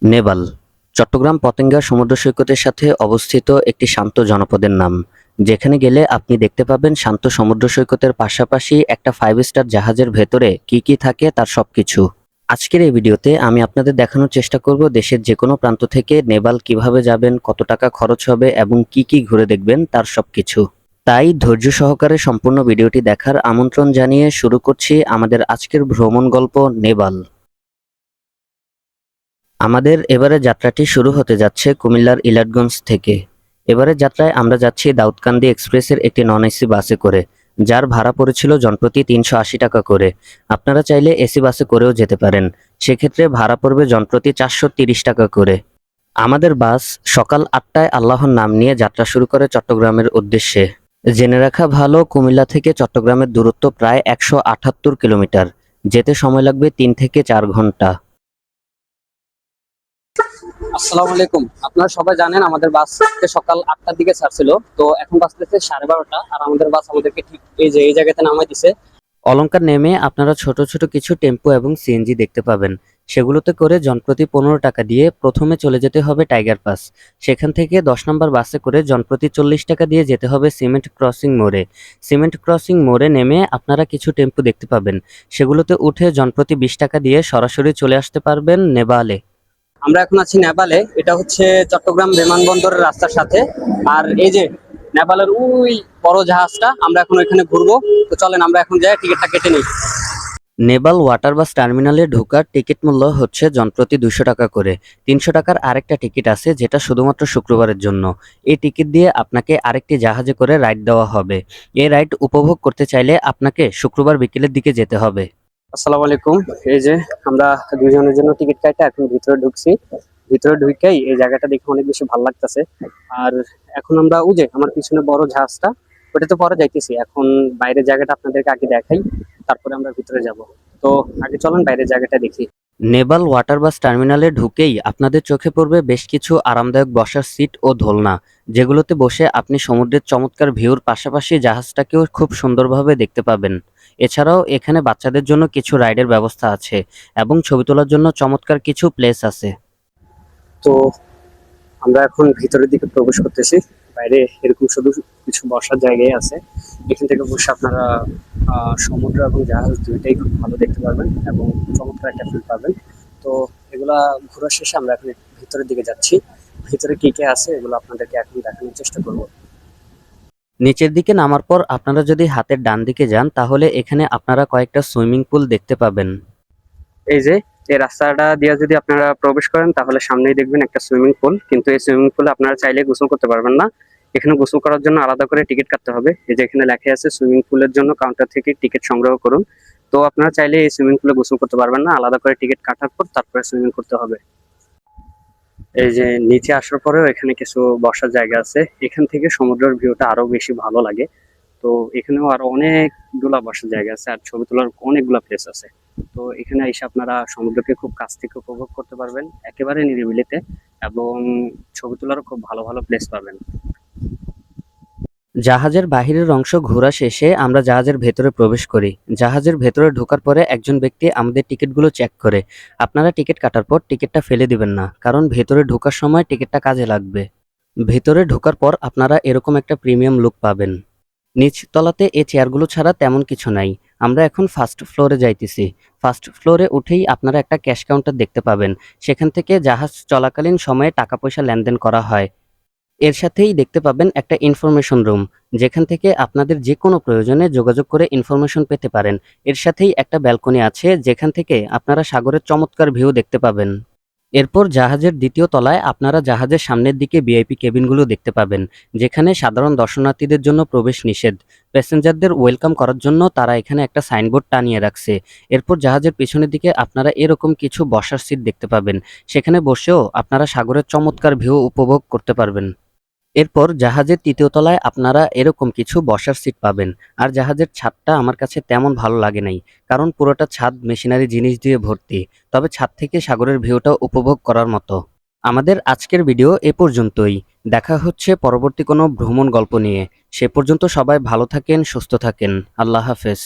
নেপাল চট্টগ্রাম পতেঙ্গা সমুদ্র সৈকতের সাথে অবস্থিত একটি শান্ত জনপদের নাম, যেখানে গেলে আপনি দেখতে পাবেন শান্ত সমুদ্র সৈকতের পাশাপাশি একটা 5 স্টার জাহাজের ভেতরে কি কি থাকে তার সবকিছু। আজকের এই ভিডিওতে আমি আপনাদের দেখানোর চেষ্টা করব দেশের যে কোনো প্রান্ত থেকে নেপাল কিভাবে যাবেন, কত টাকা খরচ হবে এবং কি কি ঘুরে দেখবেন তার সবকিছু। তাই ধৈর্য সহকারে সম্পূর্ণ ভিডিওটি দেখার আমন্ত্রণ জানিয়ে শুরু করছি আমাদের আজকের ভ্রমণ গল্প নেপাল। আমাদের এবারে যাত্রাটি শুরু হতে যাচ্ছে কুমিল্লার ইলাটগঞ্জ থেকে। এবারের যাত্রায় আমরা যাচ্ছি দাউদকান্দি এক্সপ্রেসের একটি নন এসি বাসে করে, যার ভাড়া পড়েছিল জনপ্রতি 380 টাকা করে। আপনারা চাইলে এসি বাসে করেও যেতে পারেন, সেক্ষেত্রে ভাড়া পড়বে জনপ্রতি 430 টাকা করে। আমাদের বাস সকাল 8টায় আল্লাহর নাম নিয়ে যাত্রা শুরু করে চট্টগ্রামের উদ্দেশ্যে। জেনে রাখা ভালো, কুমিল্লা থেকে চট্টগ্রামের দূরত্ব প্রায় 178 কিলোমিটার, যেতে সময় লাগবে 3 থেকে 4 ঘন্টা। আসসালামু আলাইকুম। আপনারা সবাই জানেন আমাদের বাস সকাল 8টার দিকে ছাড়ছিল, তো এখন বাজতেছে 12:30 আর আমাদের বাস আমাদেরকে ঠিক এই জায়গাতে নামাই দিছে। অলংকার নেমে আপনারা ছোট ছোট কিছু টেম্পো এবং সিএনজি দেখতে পাবেন। সেগুলোতে করে জনপ্রতি 15 টাকা দিয়ে প্রথমে চলে যেতে হবে টাইগার পাস। সেখান থেকে 10 নম্বর বাসে করে জনপ্রতি 40 টাকা দিয়ে যেতে হবে সিমেন্ট ক্রসিং মোড়ে। সিমেন্ট ক্রসিং মোড়ে নেমে আপনারা কিছু টেম্পো দেখতে পাবেন, সেগুলোতে উঠে জনপ্রতি 20 টাকা দিয়ে সরাসরি চলে আসতে পারবেন নেপালে। আমরা এখন আছি নেপালে, এটা হচ্ছে চট্টগ্রাম বিমানবন্দরের রাস্তার সাথে। আর এই যে নেপালের ওই বড় জাহাজটা, আমরা এখন ওইখানে ঘুরবো। তো চলেন আমরা এখন যাই, টিকিটটা কেটে নিই। নেপাল ওয়াটার বাস টার্মিনালে ঢোকার টিকিট মূল্য হচ্ছে জনপ্রতি 200 টাকা করে। 300 টাকার আরেকটা টিকিট আছে, যেটা শুধুমাত্র শুক্রবারের জন্য। এই টিকিট দিয়ে আপনাকে আরেকটি জাহাজে করে রাইড দেওয়া হবে। এই রাইড উপভোগ করতে চাইলে আপনাকে শুক্রবার বিকেলের দিকে যেতে হবে। আসসালামু আলাইকুম। এই যে আমরা দুজনের জন্য টিকিট কাটা এখন ভিতরে ঢুকছি। ভিতরে ঢুকেই এই জায়গাটা দেখে অনেক বেশি ভালো লাগতেছে। আর এখন আমরা ওই যে আমার পিছনে বড় জাহাজটা, ওটা তো পরে যাইতেছি। এখন বাইরের জায়গাটা আপনাদেরকে আগে দেখাই, তারপরে আমরা ভিতরে যাব। তো আগে চলেন বাইরের জায়গাটা দেখি। নেপাল ওয়াটার বাস টার্মিনালে ঢুকেই আপনাদের চোখে পড়বে বেশ কিছু আরামদায়ক বসার সিট ও দোলনা, যেগুলোতে বসে আপনি সমুদ্রের চমৎকার ভিউর পাশাপাশি জাহাজটাকেও খুব সুন্দরভাবে দেখতে পাবেন। এছাড়াও এখানে বাচ্চাদের জন্য কিছু রাইডের ব্যবস্থা আছে এবং ছবি তোলার জন্য চমৎকার কিছু প্লেস আছে। তো আমরা এখন ভিতরের দিকে প্রবেশ করতেছি। বাইরে এরকম শুধু কিছু বসার জায়গায় আছে, এখান থেকে বসে আপনারা সমুদ্র এবং জাহাজ দুইটাই খুব ভালো দেখতে পারবেন এবং চমৎকার একটা ফিল পাবেন। তো এগুলা ঘোরা শেষে আমরা এখন ভিতরের দিকে যাচ্ছি। ভিতরে কি কি আছে এগুলো আপনাদেরকে এখন দেখানোর চেষ্টা করব। নিচের দিকে নামার পর আপনারা যদি হাতের ডান দিকে যান, তাহলে এখানে আপনারা কয়েকটা সুইমিং পুল দেখতে পাবেন। এই যে এই রাস্তাটা দিয়ে যদি আপনারা প্রবেশ করেন, তাহলে সামনেই দেখবেন একটা সুইমিং পুল। কিন্তু এই সুইমিং পুলে আপনারা চাইলে গোসল করতে পারবেন না, এখানে গোসল করার জন্য আলাদা করে টিকিট কাটতে হবে। এই যে এখানে লেখা আছে সুইমিং পুলের জন্য কাউন্টার থেকে টিকিট সংগ্রহ করুন। তো আপনারা চাইলে এই সুইমিং পুলে গোসল করতে পারবেন না, আলাদা করে টিকিট কাটার পর তারপরে সুইমিং করতে হবে। এই যে নিচে আসার পরেও এখানে কিছু বসার জায়গা আছে, এখান থেকে সমুদ্রের ভিউটা আরো বেশি ভালো লাগে। তো এখানেও আরো অনেকগুলা বসার জায়গা আছে আর ছবি তোলার অনেকগুলা প্লেস আছে। তো এখানে এসে আপনারা সমুদ্রকে খুব কাছ থেকে উপভোগ করতে পারবেন একেবারে নিরিবিলিতে, এবং ছবি তোলারও খুব ভালো ভালো প্লেস পাবেন। জাহাজের বাহিরের অংশ ঘোরা শেষে আমরা জাহাজের ভেতরে প্রবেশ করি। জাহাজের ভেতরে ঢোকার পরে একজন ব্যক্তি আমাদের টিকিটগুলো চেক করে। আপনারা টিকিট কাটার পর টিকিটটা ফেলে দিবেন না, কারণ ভেতরে ঢোকার সময় টিকিটটা কাজে লাগবে। ভেতরে ঢোকার পর আপনারা এরকম একটা প্রিমিয়াম লুক পাবেন। নিচ তলাতে এই চেয়ারগুলো ছাড়া তেমন কিছু নাই। আমরা এখন ফার্স্ট ফ্লোরে যাইতেছি। ফার্স্ট ফ্লোরে উঠেই আপনারা একটা ক্যাশ কাউন্টার দেখতে পাবেন। সেখান থেকে জাহাজ চলাকালীন সময়ে টাকা পয়সা লেনদেন করা হয়। এর সাথেই দেখতে পাবেন একটা ইনফরমেশন রুম, যেখান থেকে আপনাদের যে কোনো প্রয়োজনে যোগাযোগ করে ইনফরমেশন পেতে পারেন। এর সাথেই একটা ব্যালকনি আছে, যেখান থেকে আপনারা সাগরের চমৎকার ভিউ দেখতে পাবেন। এরপর জাহাজের দ্বিতীয় তলায় আপনারা জাহাজের সামনের দিকে ভিআইপি কেবিনগুলো দেখতে পাবেন, যেখানে সাধারণ দর্শনার্থীদের জন্য প্রবেশ নিষেধ। প্যাসেঞ্জারদের ওয়েলকাম করার জন্য তারা এখানে একটা সাইনবোর্ড টানিয়ে রাখছে। এরপর জাহাজের পিছনের দিকে আপনারা এরকম কিছু বসার সিট দেখতে পাবেন, সেখানে বসেও আপনারা সাগরের চমৎকার ভিউ উপভোগ করতে পারবেন। এরপর জাহাজের তৃতীয় তলায় আপনারা এরকম কিছু বসার সিট পাবেন। আর জাহাজের ছাদটা আমার কাছে তেমন ভালো লাগে নাই, কারণ পুরোটা ছাদ মেশিনারি জিনিস দিয়ে ভর্তি। তবে ছাদ থেকে সাগরের ভিউটা উপভোগ করার মতো। আমাদের আজকের ভিডিও এ পর্যন্তই। দেখা হচ্ছে পরবর্তী কোনো ভ্রমণ গল্প নিয়ে। সে পর্যন্ত সবাই ভালো থাকেন, সুস্থ থাকেন। আল্লাহ হাফেজ।